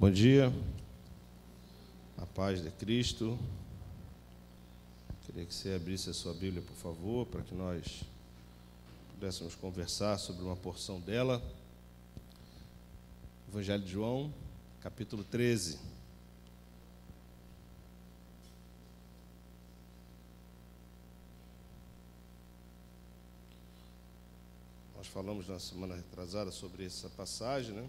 Bom dia, a paz de Cristo. Queria que você abrisse a sua Bíblia, por favor, para que nós pudéssemos conversar sobre uma porção dela. Evangelho de João, capítulo 13. Nós falamos na semana retrasada sobre essa passagem, né?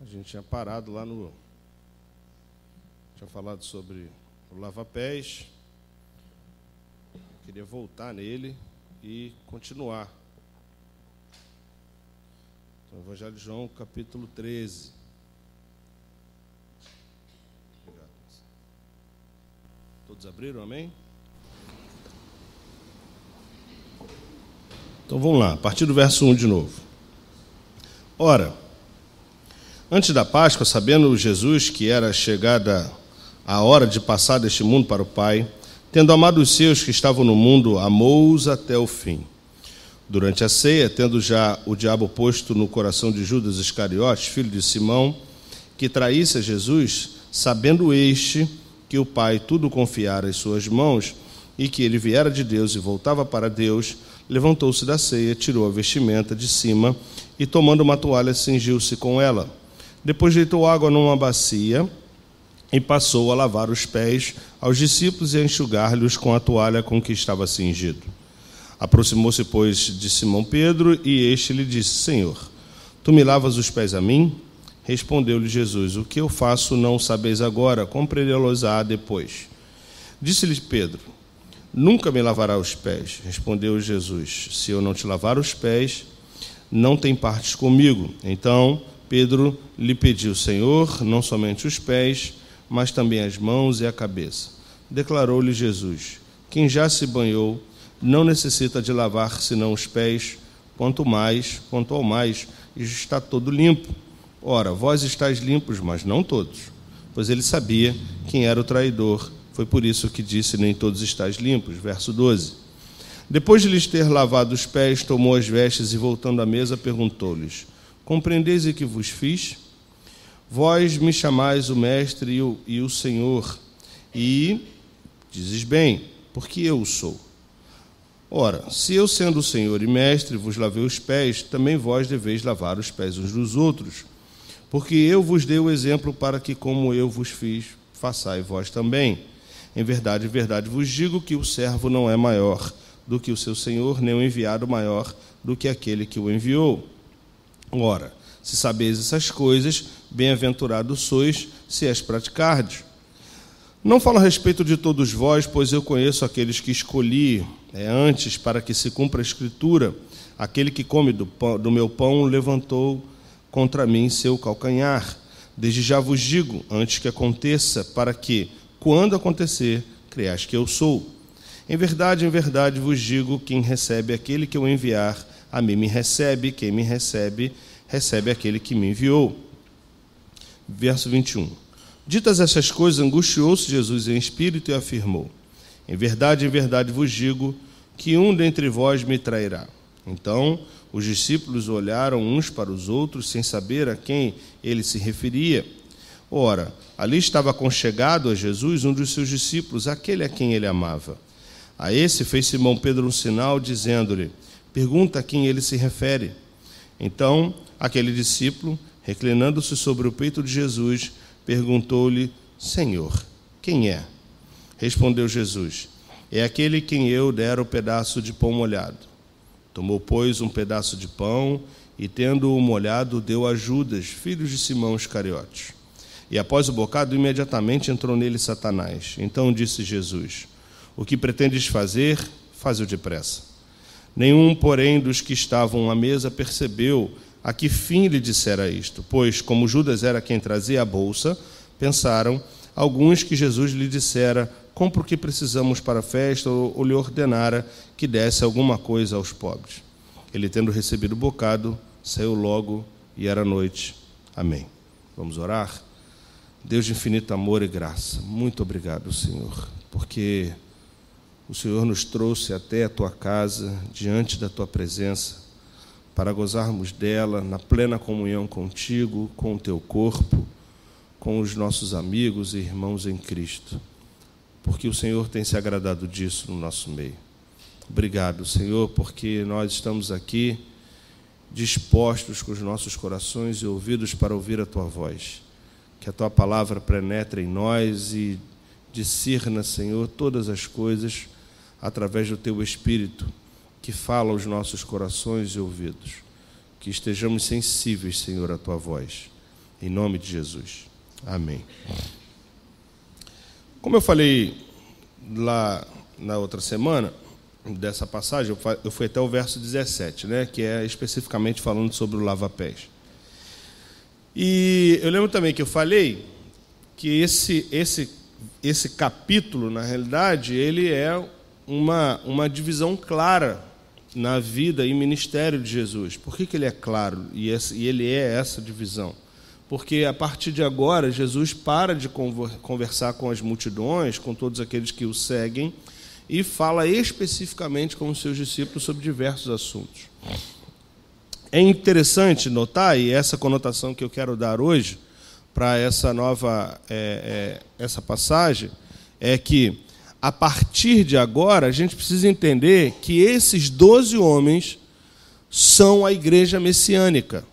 A gente tinha parado lá tinha falado sobre o lava-pés. Queria voltar nele e continuar. Então, Evangelho de João, capítulo 13. Obrigado. Todos abriram, amém? Então vamos lá, a partir do verso 1 de novo. Ora, antes da Páscoa, sabendo Jesus que era chegada a hora de passar deste mundo para o Pai, tendo amado os seus que estavam no mundo, amou-os até o fim. Durante a ceia, tendo já o diabo posto no coração de Judas Iscariotes, filho de Simão, que traísse a Jesus, sabendo este que o Pai tudo confiara em suas mãos e que ele viera de Deus e voltava para Deus, levantou-se da ceia, tirou a vestimenta de cima e, tomando uma toalha, cingiu-se com ela. Depois deitou água numa bacia e passou a lavar os pés aos discípulos e a enxugar-lhes com a toalha com que estava cingido. Aproximou-se, pois, de Simão Pedro, e este lhe disse: Senhor, tu me lavas os pés a mim? Respondeu-lhe Jesus: O que eu faço não sabeis agora, compreendê-los-á depois. Disse-lhe Pedro: Nunca me lavará os pés. Respondeu Jesus: Se eu não te lavar os pés, não tem partes comigo. Então Pedro lhe pediu: Senhor, não somente os pés, mas também as mãos e a cabeça. Declarou-lhe Jesus: Quem já se banhou não necessita de lavar senão os pés, quanto ao mais, está todo limpo. Ora, vós estáis limpos, mas não todos. Pois ele sabia quem era o traidor. Foi por isso que disse: Nem todos estáis limpos. Verso 12. Depois de lhes ter lavado os pés, tomou as vestes e, voltando à mesa, perguntou-lhes: Compreendeis o que vos fiz? Vós me chamais o Mestre e o Senhor, e dizes bem, porque eu o sou. Ora, se eu, sendo o Senhor e Mestre, vos lavei os pés, também vós deveis lavar os pés uns dos outros. Porque eu vos dei o exemplo para que, como eu vos fiz, façais vós também. Em verdade vos digo que o servo não é maior do que o seu Senhor, nem o enviado maior do que aquele que o enviou. Ora, se sabeis essas coisas, bem-aventurados sois, se as praticardes. Não falo a respeito de todos vós, pois eu conheço aqueles que escolhi antes para que se cumpra a Escritura. Aquele que come do meu pão levantou contra mim seu calcanhar. Desde já vos digo, antes que aconteça, para que, quando acontecer, creais que eu sou. Em verdade vos digo, quem recebe aquele que eu enviar, a mim me recebe, quem me recebe, recebe aquele que me enviou. Verso 21. Ditas essas coisas, angustiou-se Jesus em espírito e afirmou: Em verdade vos digo, que um dentre vós me trairá. Então os discípulos olharam uns para os outros, sem saber a quem ele se referia. Ora, ali estava aconchegado a Jesus um dos seus discípulos, aquele a quem ele amava. A esse fez Simão Pedro um sinal, dizendo-lhe: Pergunta a quem ele se refere. Então aquele discípulo, reclinando-se sobre o peito de Jesus, perguntou-lhe: Senhor, quem é? Respondeu Jesus: É aquele quem eu der o pedaço de pão molhado. Tomou, pois, um pedaço de pão e, tendo-o molhado, deu a Judas, filho de Simão Iscariotes. E após o bocado, imediatamente entrou nele Satanás. Então disse Jesus: O que pretendes fazer, faze-o depressa. Nenhum, porém, dos que estavam à mesa percebeu a que fim lhe dissera isto, pois, como Judas era quem trazia a bolsa, pensaram alguns que Jesus lhe dissera: compra o que precisamos para a festa, ou lhe ordenara que desse alguma coisa aos pobres. Ele, tendo recebido o bocado, saiu logo, e era noite. Amém. Vamos orar? Deus de infinito amor e graça, muito obrigado, Senhor, porque o Senhor nos trouxe até a Tua casa, diante da Tua presença, para gozarmos dela na plena comunhão contigo, com o Teu corpo, com os nossos amigos e irmãos em Cristo, porque o Senhor tem se agradado disso no nosso meio. Obrigado, Senhor, porque nós estamos aqui dispostos com os nossos corações e ouvidos para ouvir a Tua voz. Que a Tua palavra penetre em nós e discirna, Senhor, todas as coisas através do Teu Espírito, que fala aos nossos corações e ouvidos. Que estejamos sensíveis, Senhor, à Tua voz. Em nome de Jesus. Amém. Como eu falei lá na outra semana, dessa passagem, eu fui até o verso 17, né, que é especificamente falando sobre o lava-pés. E eu lembro também que eu falei que esse capítulo, na realidade, ele é uma divisão clara na vida e ministério de Jesus. Por que ele é claro e ele é essa divisão? Porque a partir de agora, Jesus para de conversar com as multidões, com todos aqueles que o seguem, e fala especificamente com os seus discípulos sobre diversos assuntos. É interessante notar, e essa conotação que eu quero dar hoje para essa nova essa passagem, é que, a partir de agora, a gente precisa entender que esses 12 homens são a igreja messiânica.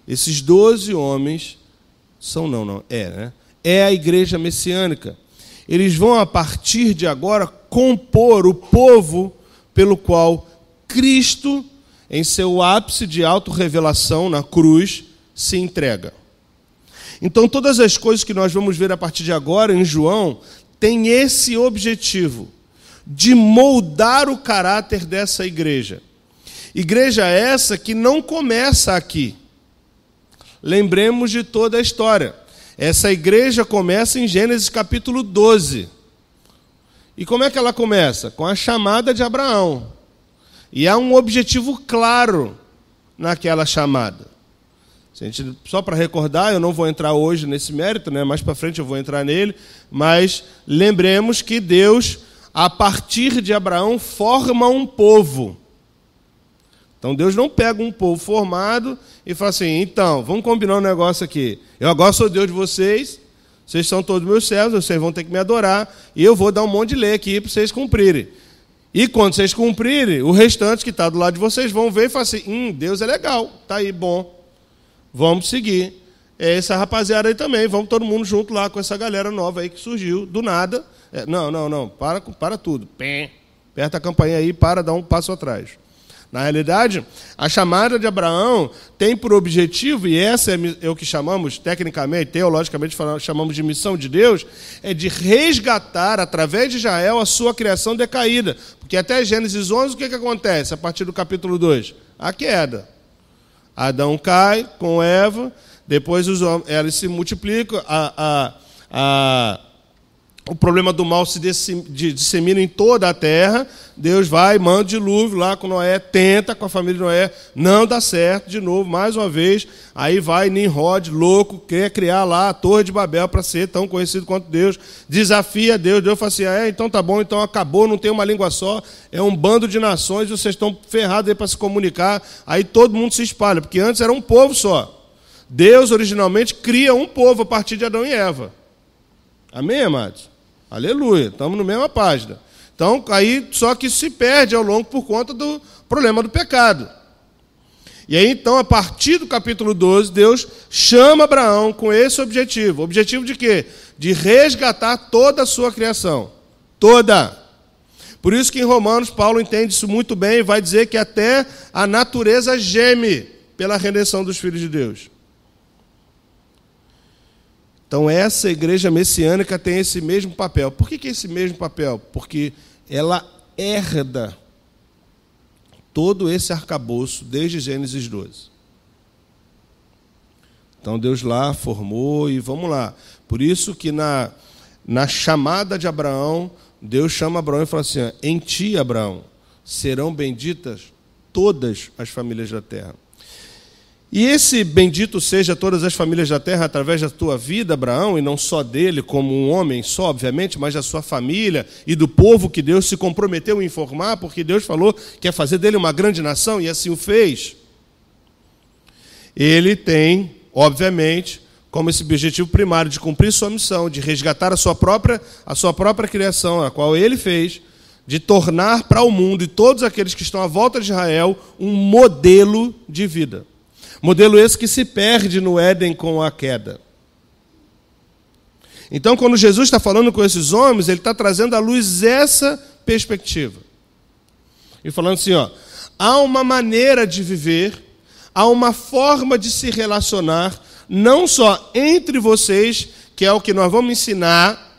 Esses 12 homens é a igreja messiânica. Eles vão, a partir de agora, compor o povo pelo qual Cristo, em seu ápice de autorrevelação na cruz, se entrega. Então, todas as coisas que nós vamos ver a partir de agora em João têm esse objetivo, de moldar o caráter dessa igreja. Igreja essa que não começa aqui. Lembremos de toda a história. Essa igreja começa em Gênesis capítulo 12. E como é que ela começa? Com a chamada de Abraão. E há um objetivo claro naquela chamada. Só para recordar, eu não vou entrar hoje nesse mérito, né? Mais para frente eu vou entrar nele, mas lembremos que Deus, a partir de Abraão, forma um povo. Então Deus não pega um povo formado e fala assim, então, vamos combinar um negócio aqui. Eu agora sou Deus de vocês são todos meus servos, vocês vão ter que me adorar, e eu vou dar um monte de lei aqui para vocês cumprirem. E quando vocês cumprirem, o restante que está do lado de vocês vão ver e falar assim, Deus é legal, está aí, bom, vamos seguir. Essa rapaziada aí também, vamos todo mundo junto lá com essa galera nova aí que surgiu, do nada. Não, para tudo. Aperta a campainha aí, dá um passo atrás. Na realidade, a chamada de Abraão tem por objetivo, e essa é o que chamamos, tecnicamente, teologicamente, chamamos de missão de Deus, é de resgatar, através de Israel, a sua criação decaída. Porque até Gênesis 11, o que acontece a partir do capítulo 2? A queda. Adão cai com Eva, depois elas se multiplicam, o problema do mal se dissemina em toda a terra. Deus vai, manda o dilúvio lá com Noé, tenta com a família de Noé, não dá certo, de novo, mais uma vez. Aí vai Nimrod, louco, quer criar lá a Torre de Babel para ser tão conhecido quanto Deus, desafia Deus. Deus fala assim, então tá bom, então acabou, não tem uma língua só, é um bando de nações, vocês estão ferrados aí para se comunicar. Aí todo mundo se espalha, porque antes era um povo só. Deus originalmente cria um povo a partir de Adão e Eva. Amém, amados? Aleluia, estamos na mesma página. Então, aí, só que isso se perde ao longo por conta do problema do pecado. E aí, então, a partir do capítulo 12, Deus chama Abraão com esse objetivo. Objetivo de quê? De resgatar toda a sua criação. Toda. Por isso que em Romanos, Paulo entende isso muito bem e vai dizer que até a natureza geme pela redenção dos filhos de Deus. Então, essa igreja messiânica tem esse mesmo papel. Por que esse mesmo papel? Porque ela herda todo esse arcabouço desde Gênesis 12. Então, Deus lá formou e vamos lá. Por isso que na chamada de Abraão, Deus chama Abraão e fala assim, em ti, Abraão, serão benditas todas as famílias da terra. E esse bendito seja todas as famílias da terra através da tua vida, Abraão, e não só dele como um homem só, obviamente, mas da sua família e do povo que Deus se comprometeu em formar, porque Deus falou que ia fazer dele uma grande nação, e assim o fez. Ele tem, obviamente, como esse objetivo primário de cumprir sua missão, de resgatar a sua própria criação, a qual ele fez, de tornar para o mundo e todos aqueles que estão à volta de Israel um modelo de vida. Modelo esse que se perde no Éden com a queda. Então, quando Jesus está falando com esses homens, ele está trazendo à luz essa perspectiva. E falando assim, há uma maneira de viver, há uma forma de se relacionar, não só entre vocês, que é o que nós vamos ensinar.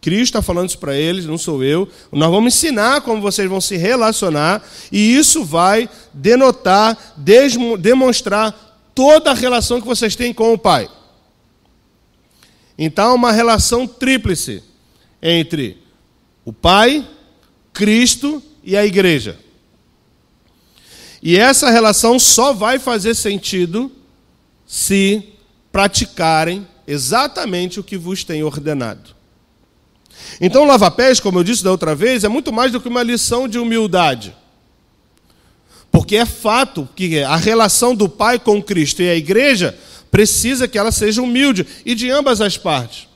Cristo está falando isso para eles, não sou eu. Nós vamos ensinar como vocês vão se relacionar, e isso vai denotar, demonstrar toda a relação que vocês têm com o Pai. Então, uma relação tríplice entre o Pai, Cristo e a igreja. E essa relação só vai fazer sentido se praticarem exatamente o que vos tem ordenado. Então, o lava-pés, como eu disse da outra vez, é muito mais do que uma lição de humildade. Porque é fato que a relação do Pai com Cristo e a igreja precisa que ela seja humilde, e de ambas as partes.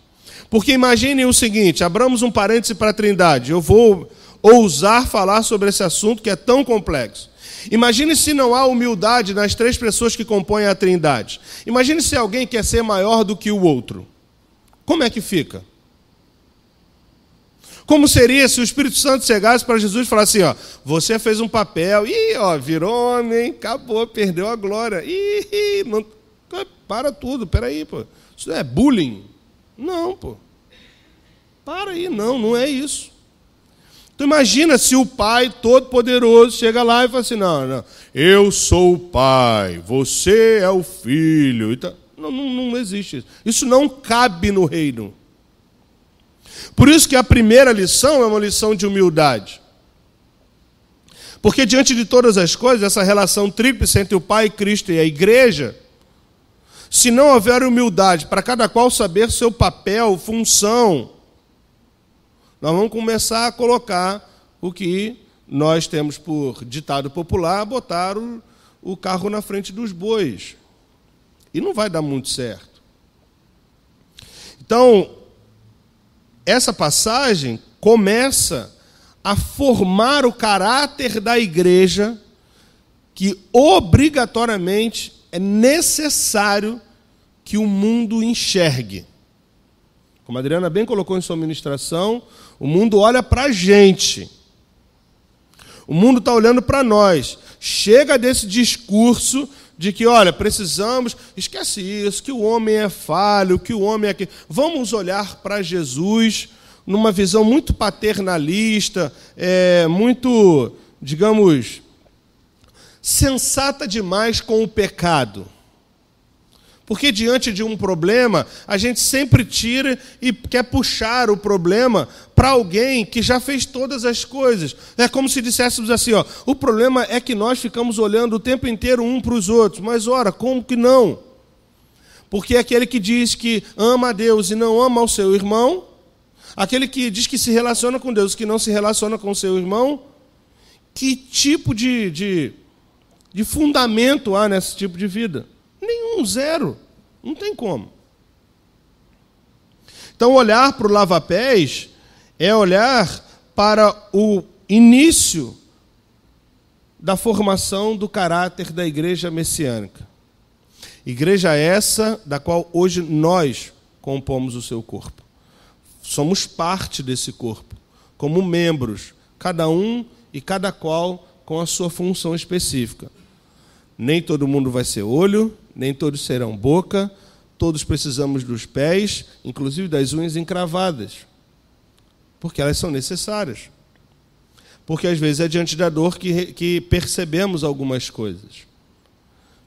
Porque imaginem o seguinte, abramos um parêntese para a Trindade. Eu vou ousar falar sobre esse assunto que é tão complexo. Imagine se não há humildade nas três pessoas que compõem a Trindade. Imagine se alguém quer ser maior do que o outro. Como é que fica? Como seria se o Espírito Santo chegasse para Jesus e falasse assim, você fez um papel, virou homem, acabou, perdeu a glória. Não, para tudo, peraí, pô. Isso é bullying? Não, pô. Para aí, não é isso. Então imagina se o Pai Todo-Poderoso chega lá e fala assim, não, eu sou o Pai, você é o Filho. Então, não existe isso. Isso não cabe no reino. Por isso que a primeira lição é uma lição de humildade. Porque diante de todas as coisas, essa relação tríplice entre o Pai, Cristo e a igreja, se não houver humildade para cada qual saber seu papel, função, nós vamos começar a colocar o que nós temos por ditado popular, botar o carro na frente dos bois. E não vai dar muito certo. Então, essa passagem começa a formar o caráter da igreja que obrigatoriamente é necessário que o mundo enxergue. Como a Adriana bem colocou em sua ministração, o mundo olha para a gente. O mundo está olhando para nós. Chega desse discurso de que, precisamos, esquece isso, que o homem é falho, que o homem é... Vamos olhar para Jesus numa visão muito paternalista, muito, digamos, sensata demais com o pecado. Porque diante de um problema, a gente sempre tira e quer puxar o problema para alguém que já fez todas as coisas. É como se disséssemos assim, o problema é que nós ficamos olhando o tempo inteiro um para os outros. Mas, como que não? Porque aquele que diz que ama a Deus e não ama o seu irmão, aquele que diz que se relaciona com Deus e que não se relaciona com o seu irmão, que tipo de fundamento há nesse tipo de vida? Nenhum, zero. Não tem como. Então, olhar para o lava-pés é olhar para o início da formação do caráter da igreja messiânica. Igreja essa da qual hoje nós compomos o seu corpo. Somos parte desse corpo, como membros, cada um e cada qual com a sua função específica. Nem todo mundo vai ser olho, nem todos serão boca, todos precisamos dos pés, inclusive das unhas encravadas, porque elas são necessárias. Porque às vezes é diante da dor que percebemos algumas coisas.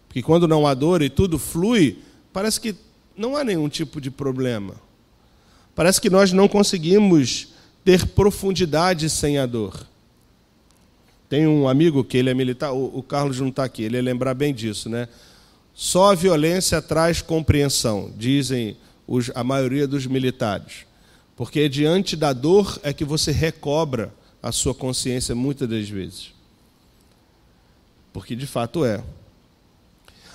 Porque quando não há dor e tudo flui, parece que não há nenhum tipo de problema. Parece que nós não conseguimos ter profundidade sem a dor. Tem um amigo que ele é militar, o Carlos não está aqui, ele ia lembrar bem disso, né? Só a violência traz compreensão, dizem a maioria dos militares. Porque diante da dor é que você recobra a sua consciência muitas das vezes. Porque de fato é.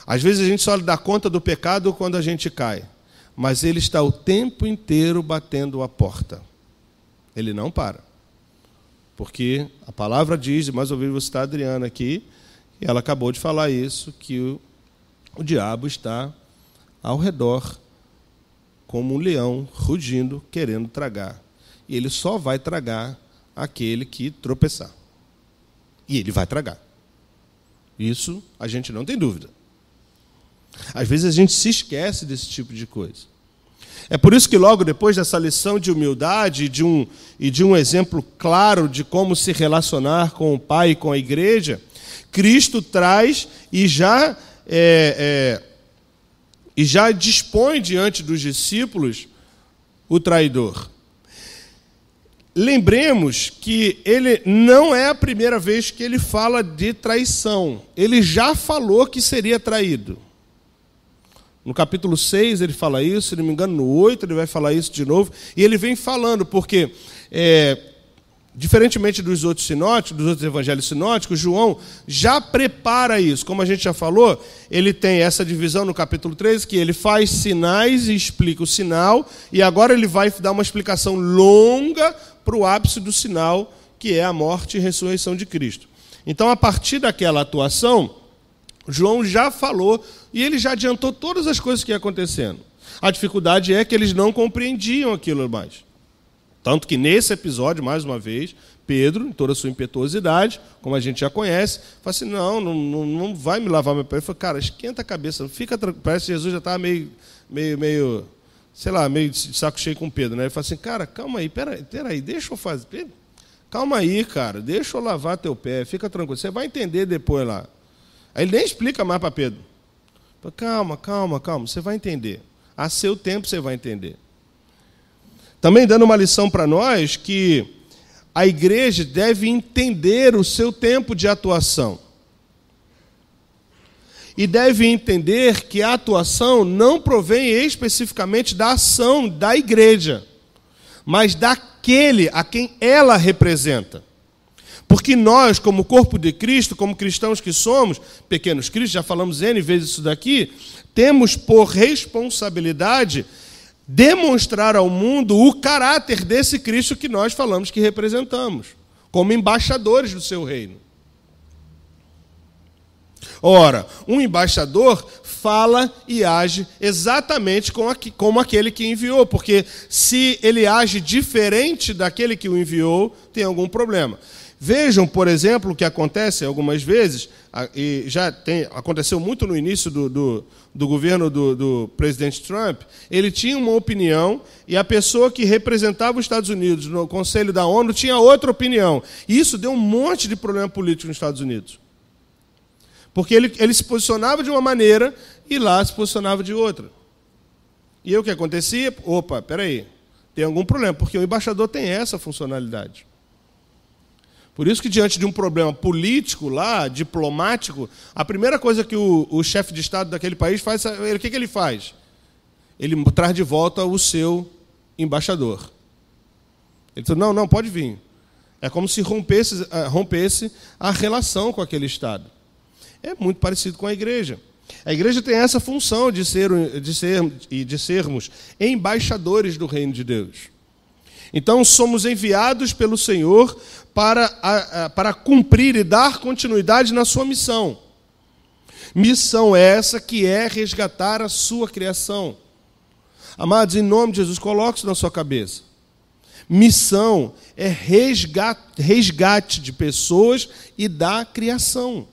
Às vezes a gente só dá conta do pecado quando a gente cai. Mas ele está o tempo inteiro batendo a porta. Ele não para. Porque a palavra diz, mais uma vez vou citar a Adriana aqui, e ela acabou de falar isso, que o diabo está ao redor, como um leão, rugindo, querendo tragar. E ele só vai tragar aquele que tropeçar. E ele vai tragar. Isso a gente não tem dúvida. Às vezes a gente se esquece desse tipo de coisa. É por isso que logo depois dessa lição de humildade e de um exemplo claro de como se relacionar com o Pai e com a igreja, Cristo traz e já dispõe diante dos discípulos o traidor. Lembremos que ele não é a primeira vez que ele fala de traição. Ele já falou que seria traído. No capítulo 6 ele fala isso, se não me engano, no 8 ele vai falar isso de novo. E ele vem falando, porque, diferentemente dos outros sinóticos, dos outros evangelhos sinóticos, João já prepara isso. Como a gente já falou, ele tem essa divisão no capítulo 13, que ele faz sinais e explica o sinal, e agora ele vai dar uma explicação longa para o ápice do sinal, que é a morte e ressurreição de Cristo. Então, a partir daquela atuação, João já falou e ele já adiantou todas as coisas que iam acontecendo. A dificuldade é que eles não compreendiam aquilo mais. Tanto que nesse episódio, mais uma vez, Pedro, em toda a sua impetuosidade, como a gente já conhece, fala assim, não vai me lavar meu pé. Ele falou, cara, esquenta a cabeça, fica tranquilo. Parece que Jesus já estava meio, sei lá, meio de saco cheio com Pedro. Né? Ele fala assim, cara, calma aí, peraí, deixa eu fazer. Calma aí, cara, deixa eu lavar teu pé, fica tranquilo. Você vai entender depois lá. Aí ele nem explica mais para Pedro. Calma, você vai entender. A seu tempo você vai entender. Também dando uma lição para nós que a igreja deve entender o seu tempo de atuação. E deve entender que a atuação não provém especificamente da ação da igreja, mas daquele a quem ela representa. Porque nós, como corpo de Cristo, como cristãos que somos, pequenos cristos, já falamos N vezes isso daqui, temos por responsabilidade demonstrar ao mundo o caráter desse Cristo que nós falamos que representamos, como embaixadores do seu reino. Ora, um embaixador fala e age exatamente como aquele que enviou, porque se ele age diferente daquele que o enviou, tem algum problema. Vejam, por exemplo, o que acontece algumas vezes, e aconteceu muito no início do governo do presidente Trump. Ele tinha uma opinião e a pessoa que representava os Estados Unidos no Conselho da ONU tinha outra opinião. E isso deu um monte de problema político nos Estados Unidos. Porque ele se posicionava de uma maneira e lá se posicionava de outra. E aí o que acontecia? Opa, peraí, tem algum problema, porque o embaixador tem essa funcionalidade. Por isso que, diante de um problema político lá, diplomático, a primeira coisa que o chefe de Estado daquele país faz, o que ele faz? Ele traz de volta o seu embaixador. Ele diz, não, pode vir. É como se rompesse a relação com aquele Estado. É muito parecido com a igreja. A igreja tem essa função de sermos embaixadores do reino de Deus. Então, somos enviados pelo Senhor para cumprir e dar continuidade na sua missão. Missão essa que é resgatar a sua criação. Amados, em nome de Jesus, coloque isso na sua cabeça. Missão é resgate de pessoas e da criação.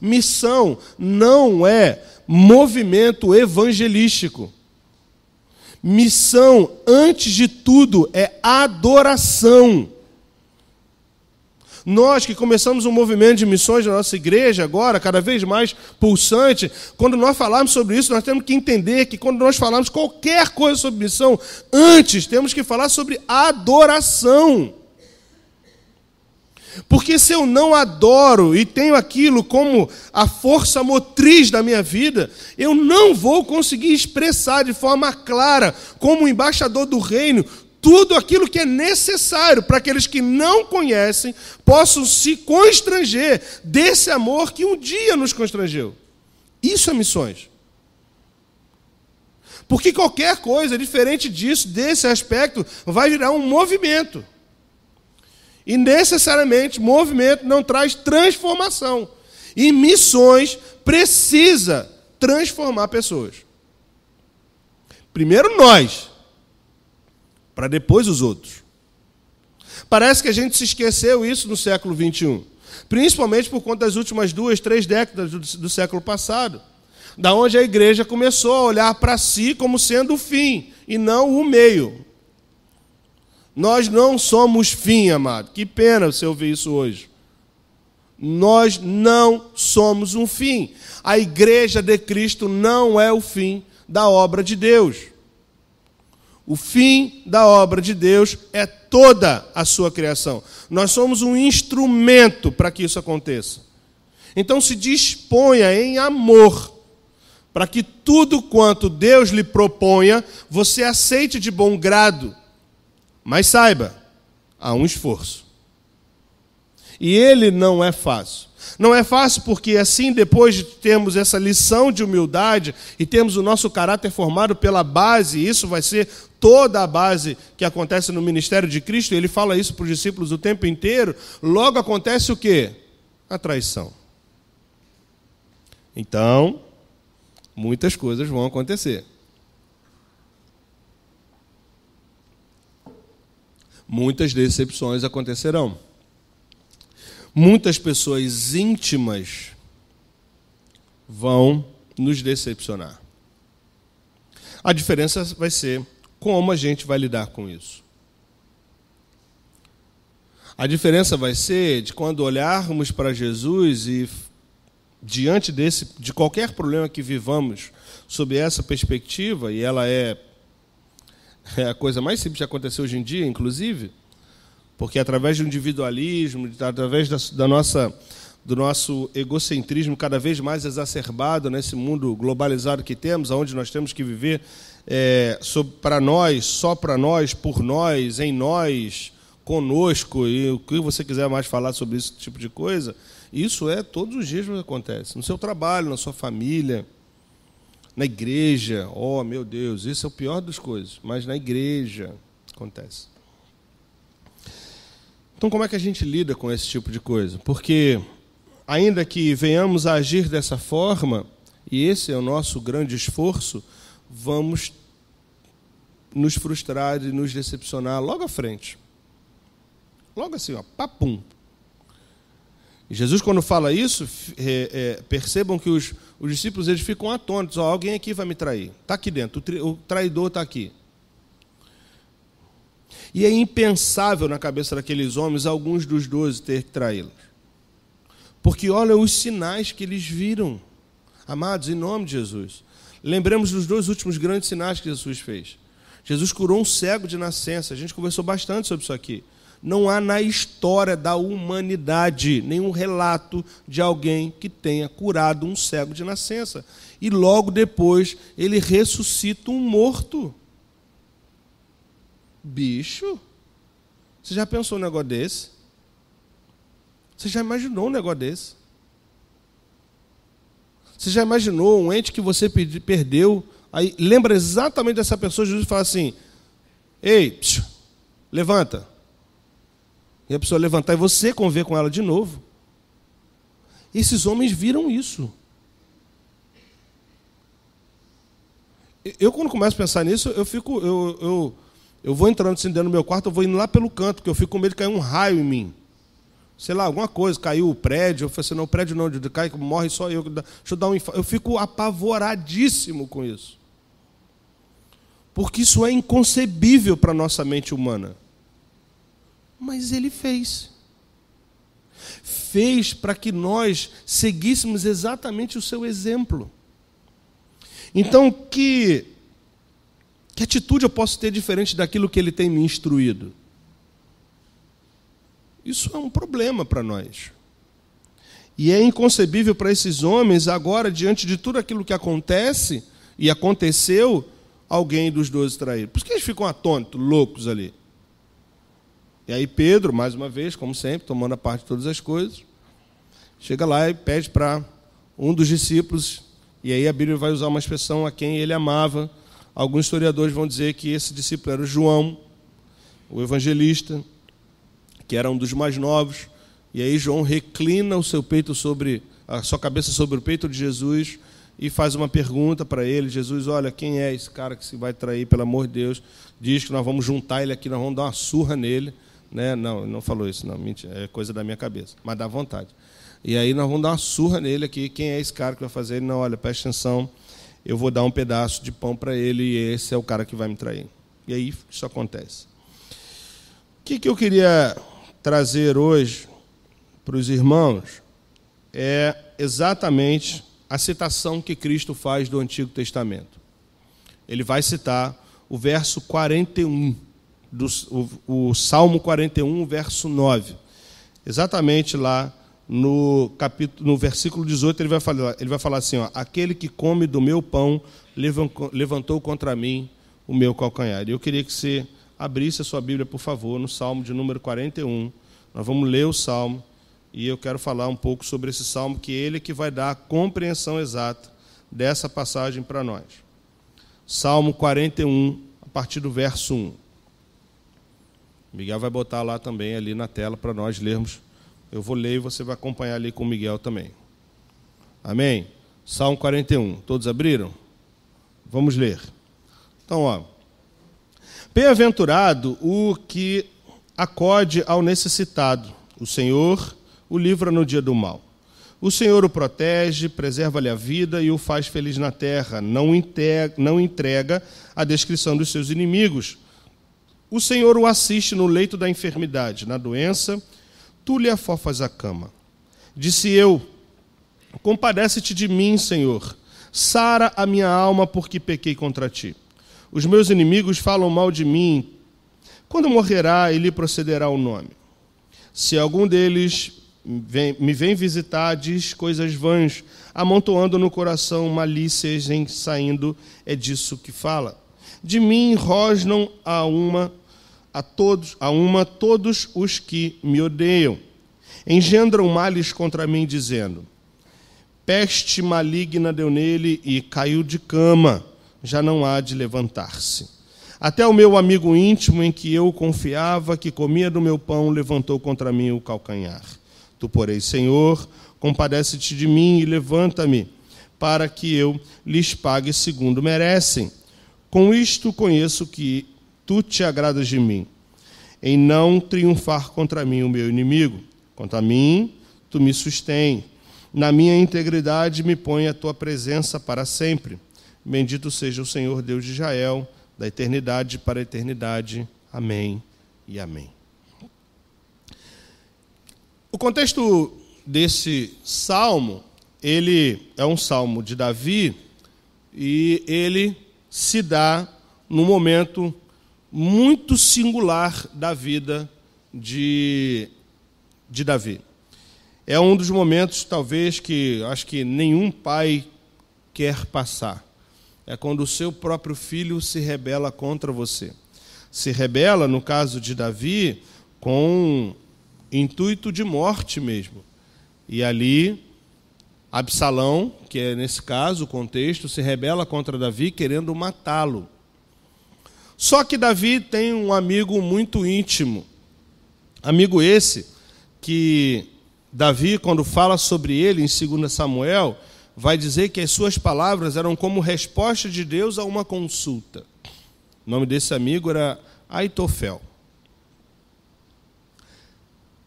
Missão não é movimento evangelístico. Missão, antes de tudo, é adoração. Nós que começamos um movimento de missões na nossa igreja agora, cada vez mais pulsante, quando nós falarmos sobre isso, nós temos que entender que quando nós falarmos qualquer coisa sobre missão, antes temos que falar sobre adoração. Porque se eu não adoro e tenho aquilo como a força motriz da minha vida, eu não vou conseguir expressar de forma clara, como embaixador do reino, tudo aquilo que é necessário para aqueles que não conhecem possam se constranger desse amor que um dia nos constrangeu. Isso é missões. Porque qualquer coisa diferente disso, desse aspecto, vai virar um movimento. E necessariamente movimento não traz transformação. E missões precisa transformar pessoas. Primeiro nós, para depois os outros. Parece que a gente se esqueceu isso no século XXI. Principalmente por conta das últimas 2, 3 décadas do século passado. Da onde a igreja começou a olhar para si como sendo o fim e não o meio. Nós não somos fim, amado. Que pena você ouvir isso hoje. Nós não somos um fim. A igreja de Cristo não é o fim da obra de Deus. O fim da obra de Deus é toda a sua criação. Nós somos um instrumento para que isso aconteça. Então se disponha em amor para que tudo quanto Deus lhe proponha, você aceite de bom grado. Mas saiba, há um esforço. E ele não é fácil. Não é fácil porque assim, depois de termos essa lição de humildade e termos o nosso caráter formado pela base, isso vai ser toda a base que acontece no ministério de Cristo, ele fala isso para os discípulos o tempo inteiro, logo acontece o quê? A traição. Então, muitas coisas vão acontecer. Muitas decepções acontecerão. Muitas pessoas íntimas vão nos decepcionar. A diferença vai ser como a gente vai lidar com isso. A diferença vai ser de quando olharmos para Jesus e, diante de qualquer problema que vivamos, sob essa perspectiva, e ela é a coisa mais simples de acontecer hoje em dia, inclusive, porque através do individualismo, através do nosso egocentrismo cada vez mais exacerbado nesse mundo globalizado que temos, onde nós temos que viver para nós, só para nós, por nós, em nós, conosco, e o que você quiser mais falar sobre esse tipo de coisa, isso todos os dias acontece. No seu trabalho, na sua família, na igreja. Oh, meu Deus, isso é o pior das coisas, mas na igreja acontece. Então, como é que a gente lida com esse tipo de coisa? Porque, ainda que venhamos a agir dessa forma, e esse é o nosso grande esforço, vamos nos frustrar e nos decepcionar logo à frente. Logo assim, ó, papum. E Jesus, quando fala isso, percebam que os discípulos eles ficam atônitos. Ó, alguém aqui vai me trair. Está aqui dentro, o traidor está aqui. E é impensável na cabeça daqueles homens, alguns dos 12 ter que traí-los. Porque olha os sinais que eles viram. Amados, em nome de Jesus. Lembremos dos 2 últimos grandes sinais que Jesus fez. Jesus curou um cego de nascença. A gente conversou bastante sobre isso aqui. Não há na história da humanidade nenhum relato de alguém que tenha curado um cego de nascença. E logo depois ele ressuscita um morto. Bicho, você já pensou um negócio desse? Você já imaginou um negócio desse? Você já imaginou um ente que você perdeu? Aí lembra exatamente dessa pessoa, Jesus fala assim: ei, levanta. E a pessoa levantar e você conviver com ela de novo. Esses homens viram isso. Eu quando começo a pensar nisso, eu vou entrando assim dentro do meu quarto, eu vou indo lá pelo canto, porque eu fico com medo de cair um raio em mim. Sei lá, alguma coisa, caiu o prédio, eu falei assim, não, o prédio não, cai, morre só eu. Deixa eu dar um infarto. Eu fico apavoradíssimo com isso. Porque isso é inconcebível para a nossa mente humana. Mas ele fez. Fez para que nós seguíssemos exatamente o seu exemplo. Então, que atitude eu posso ter diferente daquilo que ele tem me instruído? Isso é um problema para nós. E é inconcebível para esses homens, agora, diante de tudo aquilo que acontece, e aconteceu, alguém dos 12 trair. Por que eles ficam atônitos, loucos ali? E aí Pedro, mais uma vez, como sempre, tomando a parte de todas as coisas, chega lá e pede para um dos discípulos, e aí a Bíblia vai usar uma expressão a quem ele amava. Alguns historiadores vão dizer que esse discípulo era João, o evangelista, que era um dos mais novos. E aí João reclina o seu peito a sua cabeça sobre o peito de Jesus e faz uma pergunta para ele. Jesus, olha, quem é esse cara que se vai trair, pelo amor de Deus? Diz que nós vamos juntar ele aqui, nós vamos dar uma surra nele. Né? Não, ele não falou isso, não, mentira, é coisa da minha cabeça, mas dá vontade. E aí nós vamos dar uma surra nele aqui. Quem é esse cara que vai fazer? Ele, não, olha, presta atenção, eu vou dar um pedaço de pão para ele e esse é o cara que vai me trair. E aí isso acontece. O que eu queria trazer hoje para os irmãos é exatamente a citação que Cristo faz do Antigo Testamento. Ele vai citar o verso 41, o Salmo 41, verso 9. Exatamente lá no versículo 18, ele vai falar assim, ó, aquele que come do meu pão levantou contra mim o meu calcanhar. E eu queria que você abrisse a sua Bíblia, por favor, no Salmo de número 41. Nós vamos ler o Salmo e eu quero falar um pouco sobre esse Salmo, que ele que vai dar a compreensão exata dessa passagem para nós. Salmo 41, a partir do verso 1. Miguel vai botar lá também, ali na tela, para nós lermos. Eu vou ler e você vai acompanhar ali com o Miguel também. Amém? Salmo 41. Todos abriram? Vamos ler. Então, ó. Bem-aventurado o que acode ao necessitado. O Senhor o livra no dia do mal. O Senhor o protege, preserva-lhe a vida e o faz feliz na terra. Não entrega a descrição dos seus inimigos. O Senhor o assiste no leito da enfermidade, na doença, tu lhe afofas a cama. Disse eu, compadece-te de mim, Senhor. Sara a minha alma, porque pequei contra ti. Os meus inimigos falam mal de mim. Quando morrerá, ele procederá o nome. Se algum deles me vem visitar, diz coisas vãs, amontoando no coração malícias em saindo, é disso que fala. De mim rosnam todos os que me odeiam. Engendram males contra mim, dizendo, peste maligna deu nele e caiu de cama, já não há de levantar-se. Até o meu amigo íntimo, em que eu confiava, que comia do meu pão, levantou contra mim o calcanhar. Tu, porém, Senhor, compadece-te de mim e levanta-me, para que eu lhes pague segundo merecem. Com isto conheço que tu te agradas de mim, em não triunfar contra mim o meu inimigo. Quanto a mim, tu me sustém. Na minha integridade me põe a tua presença para sempre. Bendito seja o Senhor Deus de Israel, da eternidade para a eternidade. Amém e amém. O contexto desse salmo, ele é um salmo de Davi, e ele se dá num momento muito singular da vida de Davi. É um dos momentos, talvez, que acho que nenhum pai quer passar. É quando o seu próprio filho se rebela contra você. Se rebela, no caso de Davi, com intuito de morte mesmo. E ali, Absalão, que é nesse caso o contexto, se rebela contra Davi querendo matá-lo. Só que Davi tem um amigo muito íntimo. Amigo esse que Davi, quando fala sobre ele em 2 Samuel, vai dizer que as suas palavras eram como resposta de Deus a uma consulta. O nome desse amigo era Aitofel.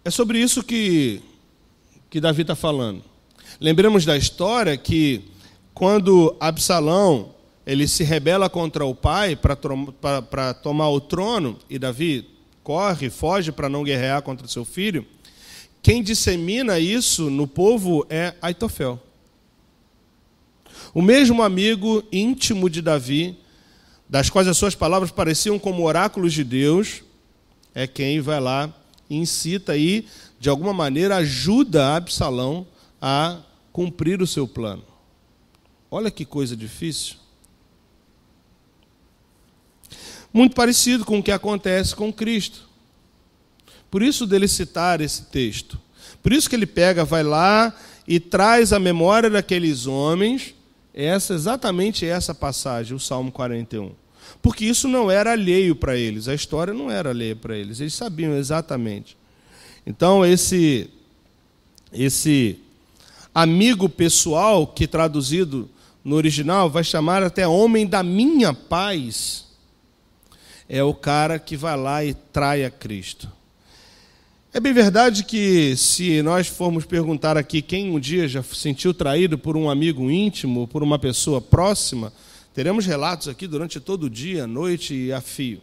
É sobre isso que Davi está falando. Lembremos da história que quando Absalão ele se rebela contra o pai para tomar o trono, e Davi corre, foge para não guerrear contra seu filho, quem dissemina isso no povo é Aitofel. O mesmo amigo íntimo de Davi, das quais as suas palavras pareciam como oráculos de Deus, é quem vai lá e incita e, de alguma maneira, ajuda Absalão a cumprir o seu plano. Olha que coisa difícil. Muito parecido com o que acontece com Cristo. Por isso dele citar esse texto. Por isso que ele pega, vai lá e traz a memória daqueles homens, exatamente essa passagem, o Salmo 41. Porque isso não era alheio para eles, a história não era alheia para eles, eles sabiam exatamente. Então, esse amigo pessoal, que traduzido no original vai chamar até homem da minha paz, é o cara que vai lá e trai a Cristo. É bem verdade que, se nós formos perguntar aqui quem um dia já se sentiu traído por um amigo íntimo, por uma pessoa próxima, teremos relatos aqui durante todo o dia, noite e a fio.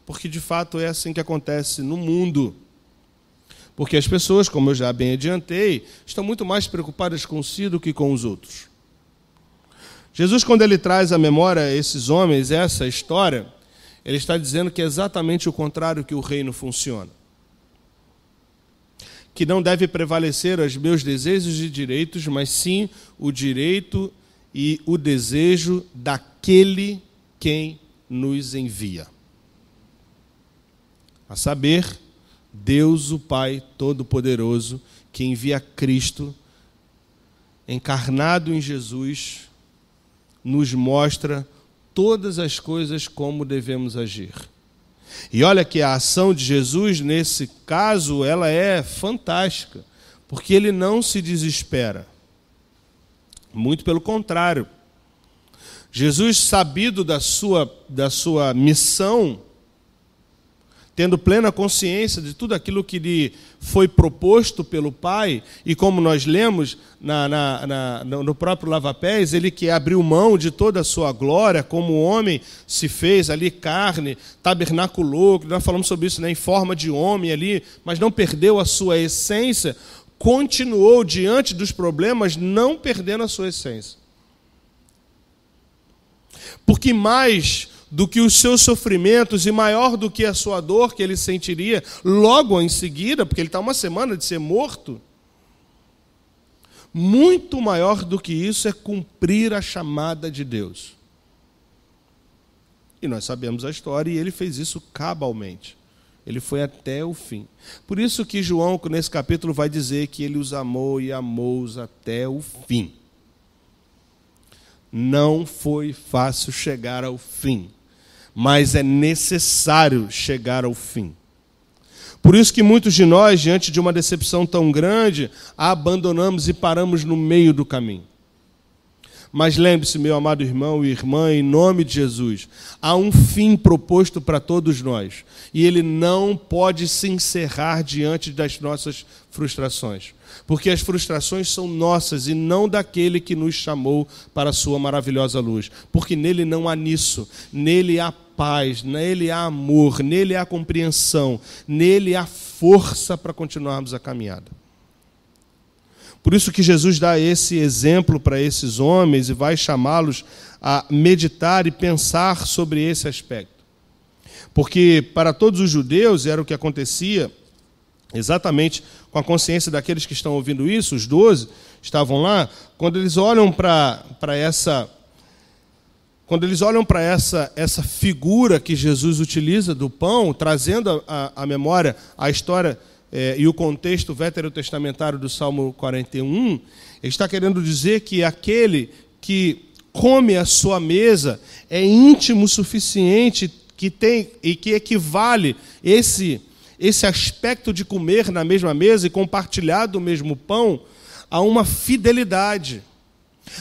Porque, de fato, é assim que acontece no mundo. Porque as pessoas, como eu já bem adiantei, estão muito mais preocupadas consigo do que com os outros. Jesus, quando ele traz à memória esses homens, essa história, ele está dizendo que é exatamente o contrário que o reino funciona. Que não deve prevalecer os meus desejos e direitos, mas sim o direito e o desejo daquele quem nos envia. A saber, Deus, o Pai Todo-Poderoso, que envia Cristo, encarnado em Jesus, nos mostra todas as coisas como devemos agir. E olha que a ação de Jesus, nesse caso, ela é fantástica, porque ele não se desespera. Muito pelo contrário. Jesus, sabido da sua missão, tendo plena consciência de tudo aquilo que lhe foi proposto pelo Pai, e como nós lemos no próprio lava-pés, ele que abriu mão de toda a sua glória, como homem se fez ali carne, tabernaculou, nós falamos sobre isso, né, em forma de homem ali, mas não perdeu a sua essência, continuou diante dos problemas, não perdendo a sua essência. Porque mais do que os seus sofrimentos e maior do que a sua dor que ele sentiria logo em seguida, porque ele está uma semana de ser morto, muito maior do que isso é cumprir a chamada de Deus. E nós sabemos a história, e ele fez isso cabalmente. Ele foi até o fim. Por isso que João, nesse capítulo, vai dizer que ele os amou e amou-os até o fim. Não foi fácil chegar ao fim, mas é necessário chegar ao fim. Por isso que muitos de nós, diante de uma decepção tão grande, a abandonamos e paramos no meio do caminho. Mas lembre-se, meu amado irmão e irmã, em nome de Jesus, há um fim proposto para todos nós, e ele não pode se encerrar diante das nossas frustrações, porque as frustrações são nossas e não daquele que nos chamou para a sua maravilhosa luz, porque nele não há nisso, nele há paz, nele há amor, nele há compreensão, nele há força para continuarmos a caminhada. Por isso que Jesus dá esse exemplo para esses homens e vai chamá-los a meditar e pensar sobre esse aspecto. Porque para todos os judeus era o que acontecia, exatamente com a consciência daqueles que estão ouvindo isso, os 12 estavam lá, quando eles olham para essa figura que Jesus utiliza do pão, trazendo à memória a história e o contexto veterotestamentário do Salmo 41, ele está querendo dizer que aquele que come a sua mesa é íntimo o suficiente que tem e que equivale esse aspecto de comer na mesma mesa e compartilhar do mesmo pão a uma fidelidade,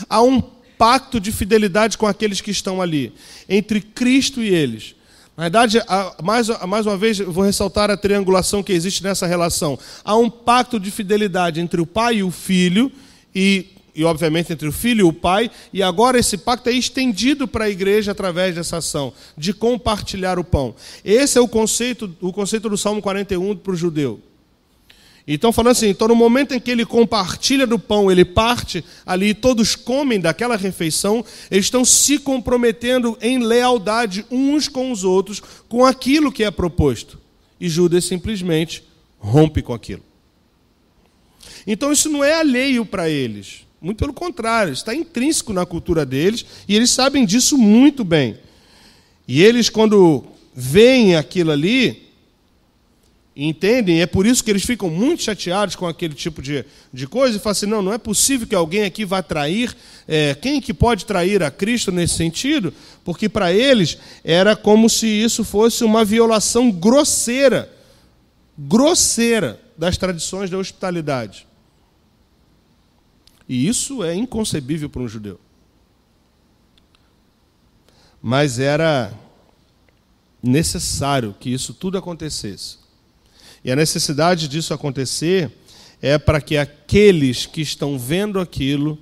a um pacto de fidelidade com aqueles que estão ali, entre Cristo e eles. Na verdade, mais uma vez, eu vou ressaltar a triangulação que existe nessa relação. Há um pacto de fidelidade entre o pai e o filho, e obviamente entre o filho e o pai, e agora esse pacto é estendido para a igreja através dessa ação, de compartilhar o pão. Esse é o conceito do Salmo 41 para o judeu. Então, falando assim, então no momento em que ele compartilha do pão, ele parte ali, todos comem daquela refeição, eles estão se comprometendo em lealdade uns com os outros, com aquilo que é proposto. E Judas simplesmente rompe com aquilo. Então isso não é alheio para eles. Muito pelo contrário, está intrínseco na cultura deles e eles sabem disso muito bem. E eles, quando veem aquilo ali, entendem, é por isso que eles ficam muito chateados com aquele tipo de coisa e falam assim, não é possível que alguém aqui vá trair, quem que pode trair a Cristo nesse sentido? Porque para eles era como se isso fosse uma violação grosseira das tradições da hospitalidade. E isso é inconcebível para um judeu. Mas era necessário que isso tudo acontecesse. E a necessidade disso acontecer é para que aqueles que estão vendo aquilo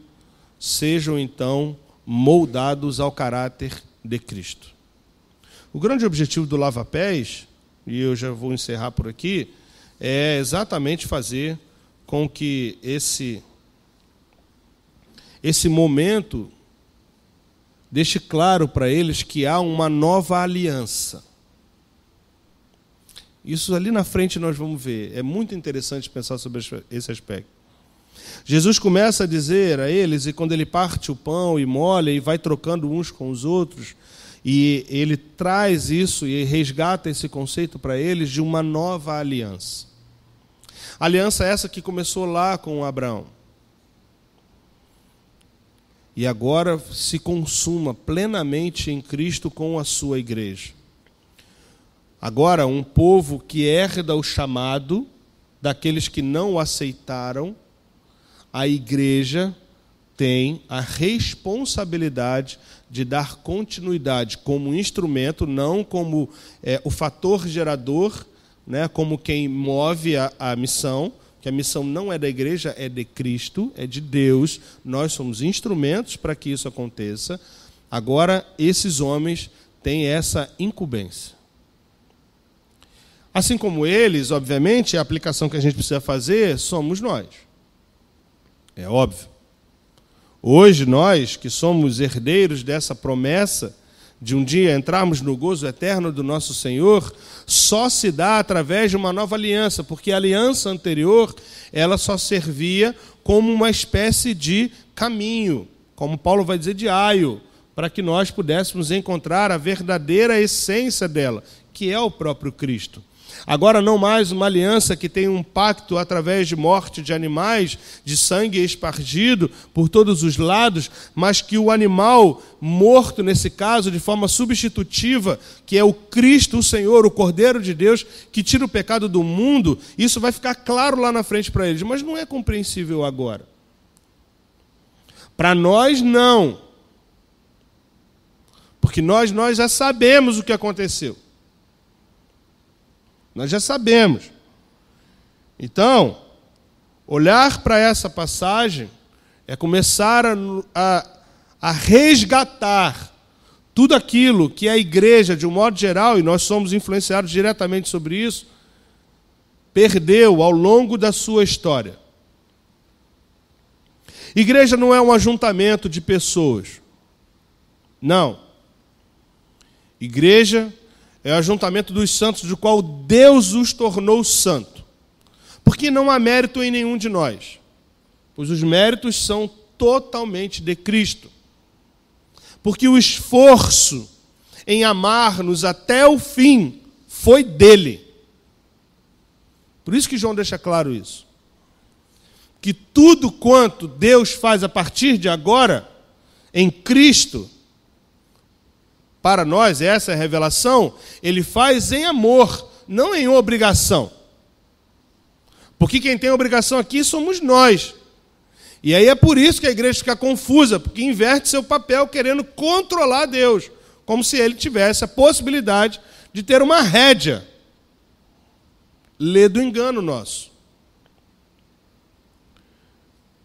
sejam, então, moldados ao caráter de Cristo. O grande objetivo do lava-pés, e eu já vou encerrar por aqui, é exatamente fazer com que esse momento deixe claro para eles que há uma nova aliança. Isso ali na frente nós vamos ver. É muito interessante pensar sobre esse aspecto. Jesus começa a dizer a eles, e quando ele parte o pão e molha e vai trocando uns com os outros, e ele traz isso e resgata esse conceito para eles de uma nova aliança. Aliança essa que começou lá com Abraão. E agora se consuma plenamente em Cristo com a sua igreja. Agora, um povo que herda o chamado daqueles que não o aceitaram, a igreja tem a responsabilidade de dar continuidade como instrumento, não como o fator gerador, né, como quem move a missão, que a missão não é da igreja, é de Cristo, é de Deus. Nós somos instrumentos para que isso aconteça. Agora, esses homens têm essa incumbência. Assim como eles, obviamente, a aplicação que a gente precisa fazer somos nós. É óbvio. Hoje, nós, que somos herdeiros dessa promessa de um dia entrarmos no gozo eterno do nosso Senhor, só se dá através de uma nova aliança, porque a aliança anterior, ela só servia como uma espécie de caminho, como Paulo vai dizer, de aio, para que nós pudéssemos encontrar a verdadeira essência dela, que é o próprio Cristo. Agora, não mais uma aliança que tem um pacto através de morte de animais, de sangue espargido por todos os lados, mas que o animal morto, nesse caso, de forma substitutiva, que é o Cristo, o Senhor, o Cordeiro de Deus, que tira o pecado do mundo, isso vai ficar claro lá na frente para eles, mas não é compreensível agora. Para nós, não. Porque nós já sabemos o que aconteceu. Nós já sabemos. Então, olhar para essa passagem é começar a resgatar tudo aquilo que a igreja, de um modo geral, e nós somos influenciados diretamente sobre isso, perdeu ao longo da sua história. Igreja não é um ajuntamento de pessoas. Não. Igreja é o ajuntamento dos santos, do qual Deus os tornou santo. Porque não há mérito em nenhum de nós, pois os méritos são totalmente de Cristo. Porque o esforço em amar-nos até o fim foi dele. Por isso que João deixa claro isso. Que tudo quanto Deus faz a partir de agora, em Cristo, para nós, essa é a revelação, ele faz em amor, não em obrigação. Porque quem tem obrigação aqui somos nós. E aí é por isso que a igreja fica confusa, porque inverte seu papel querendo controlar Deus, como se ele tivesse a possibilidade de ter uma rédea. Lê do engano nosso.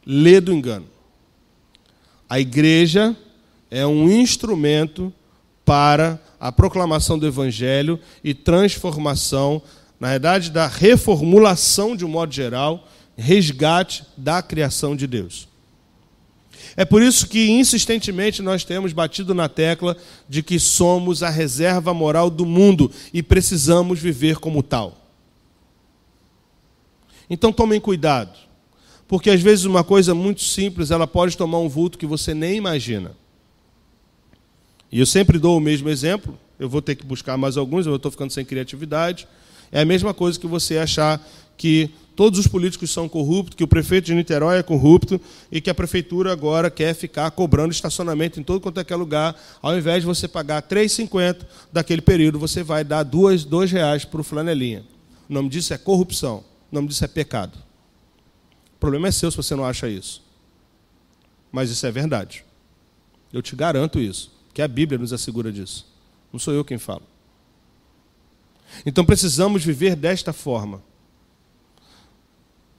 Lê do engano. A igreja é um instrumento para a proclamação do Evangelho e transformação, na verdade, da reformulação, de um modo geral, resgate da criação de Deus. É por isso que, insistentemente, nós temos batido na tecla de que somos a reserva moral do mundo e precisamos viver como tal. Então tomem cuidado, porque às vezes uma coisa muito simples, ela pode tomar um vulto que você nem imagina. E eu sempre dou o mesmo exemplo, eu vou ter que buscar mais alguns, eu estou ficando sem criatividade. É a mesma coisa que você achar que todos os políticos são corruptos, que o prefeito de Niterói é corrupto e que a prefeitura agora quer ficar cobrando estacionamento em todo quanto é que é lugar. Ao invés de você pagar R$ 3,50 daquele período, você vai dar R$ 2 para o flanelinha. O nome disso é corrupção, o nome disso é pecado. O problema é seu se você não acha isso. Mas isso é verdade. Eu te garanto isso, que a Bíblia nos assegura disso. Não sou eu quem falo. Então precisamos viver desta forma,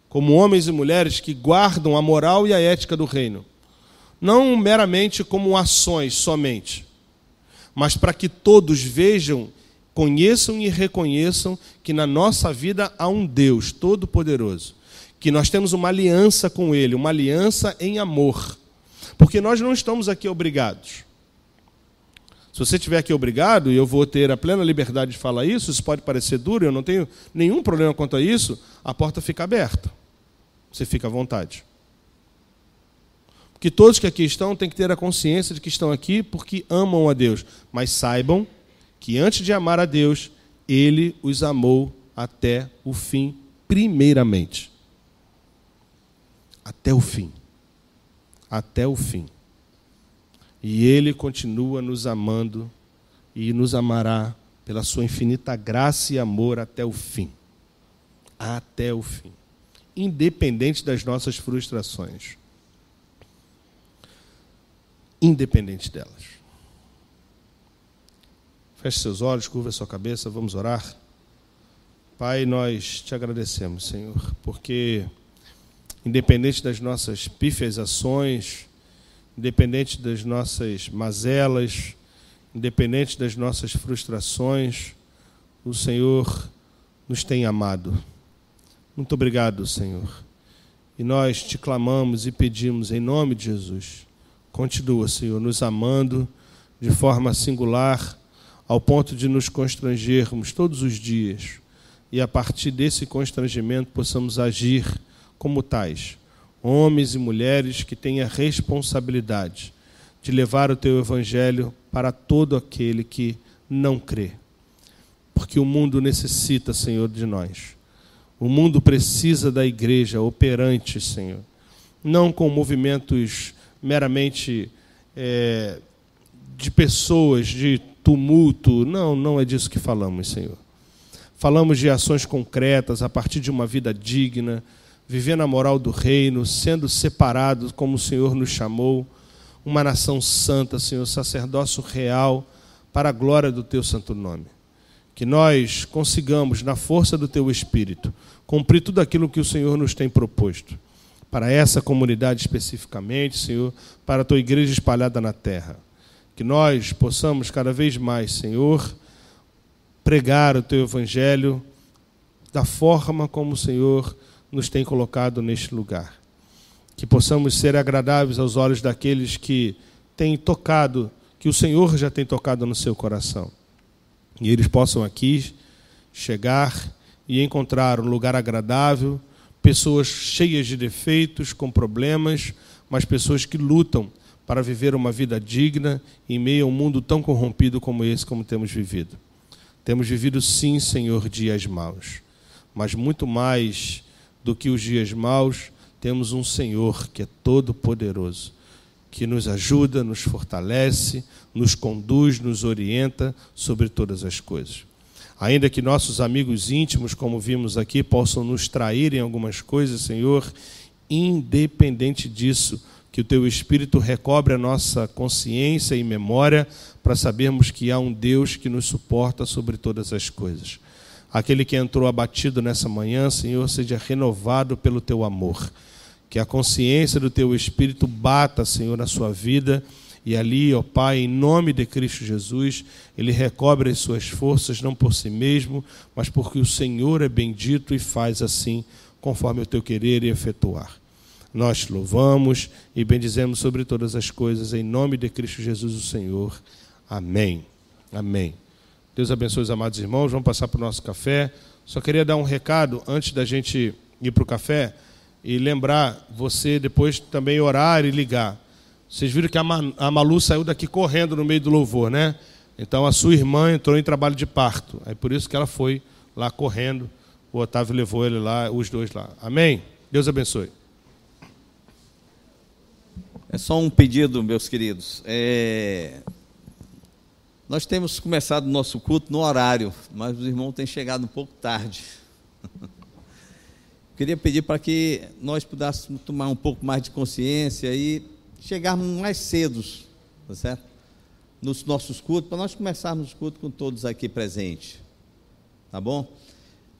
como homens e mulheres que guardam a moral e a ética do reino, não meramente como ações somente, mas para que todos vejam, conheçam e reconheçam que na nossa vida há um Deus todo-poderoso, que nós temos uma aliança com Ele, uma aliança em amor, porque nós não estamos aqui obrigados. Se você estiver aqui obrigado, e eu vou ter a plena liberdade de falar isso pode parecer duro, eu não tenho nenhum problema quanto a isso, a porta fica aberta. Você fica à vontade. Porque todos que aqui estão têm que ter a consciência de que estão aqui porque amam a Deus. Mas saibam que antes de amar a Deus, Ele os amou até o fim, primeiramente. Até o fim. Até o fim. E Ele continua nos amando e nos amará pela sua infinita graça e amor até o fim. Até o fim. Independente das nossas frustrações. Independente delas. Feche seus olhos, curva sua cabeça, vamos orar. Pai, nós te agradecemos, Senhor, porque independente das nossas pífias ações, independente das nossas mazelas, independente das nossas frustrações, o Senhor nos tem amado. Muito obrigado, Senhor. E nós te clamamos e pedimos em nome de Jesus. Continua, Senhor, nos amando de forma singular, ao ponto de nos constrangermos todos os dias. E a partir desse constrangimento possamos agir como tais, homens e mulheres que têm a responsabilidade de levar o teu evangelho para todo aquele que não crê. Porque o mundo necessita, Senhor, de nós. O mundo precisa da igreja operante, Senhor. Não com movimentos meramente de pessoas, de tumulto. Não é disso que falamos, Senhor. Falamos de ações concretas a partir de uma vida digna, vivendo a moral do reino, sendo separados como o Senhor nos chamou, uma nação santa, Senhor, sacerdócio real, para a glória do teu santo nome. Que nós consigamos, na força do teu Espírito, cumprir tudo aquilo que o Senhor nos tem proposto. Para essa comunidade especificamente, Senhor, para a tua igreja espalhada na terra. Que nós possamos cada vez mais, Senhor, pregar o teu evangelho da forma como o Senhor nos tem colocado neste lugar. Que possamos ser agradáveis aos olhos daqueles que têm tocado, que o Senhor já tem tocado no seu coração. E eles possam aqui chegar e encontrar um lugar agradável, pessoas cheias de defeitos, com problemas, mas pessoas que lutam para viver uma vida digna em meio a um mundo tão corrompido como esse, como temos vivido. Temos vivido, sim, Senhor, dias maus, mas muito mais do que os dias maus, temos um Senhor que é todo-poderoso, que nos ajuda, nos fortalece, nos conduz, nos orienta sobre todas as coisas. Ainda que nossos amigos íntimos, como vimos aqui, possam nos trair em algumas coisas, Senhor, independente disso, que o Teu Espírito recobre a nossa consciência e memória para sabermos que há um Deus que nos suporta sobre todas as coisas. Aquele que entrou abatido nessa manhã, Senhor, seja renovado pelo Teu amor. Que a consciência do Teu Espírito bata, Senhor, na sua vida e ali, ó Pai, em nome de Cristo Jesus, Ele recobre as suas forças, não por si mesmo, mas porque o Senhor é bendito e faz assim, conforme o Teu querer e efetuar. Nós te louvamos e bendizemos sobre todas as coisas, em nome de Cristo Jesus, o Senhor. Amém. Amém. Deus abençoe os amados irmãos. Vamos passar para o nosso café. Só queria dar um recado antes da gente ir para o café, e lembrar você depois também orar e ligar. Vocês viram que a Malu saiu daqui correndo no meio do louvor, né? Então a sua irmã entrou em trabalho de parto. É por isso que ela foi lá correndo. O Otávio levou ele lá, os dois lá. Amém? Deus abençoe. É só um pedido, meus queridos. Nós temos começado o nosso culto no horário, mas os irmãos têm chegado um pouco tarde. Queria pedir para que nós pudéssemos tomar um pouco mais de consciência e chegarmos mais cedo, tá certo? Nos nossos cultos, para nós começarmos o culto com todos aqui presentes, tá bom?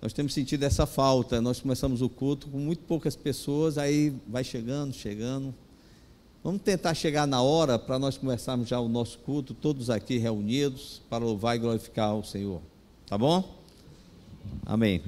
Nós temos sentido essa falta, nós começamos o culto com muito poucas pessoas, aí vai chegando. Vamos tentar chegar na hora para nós começarmos já o nosso culto, todos aqui reunidos, para louvar e glorificar o Senhor, tá bom? Amém.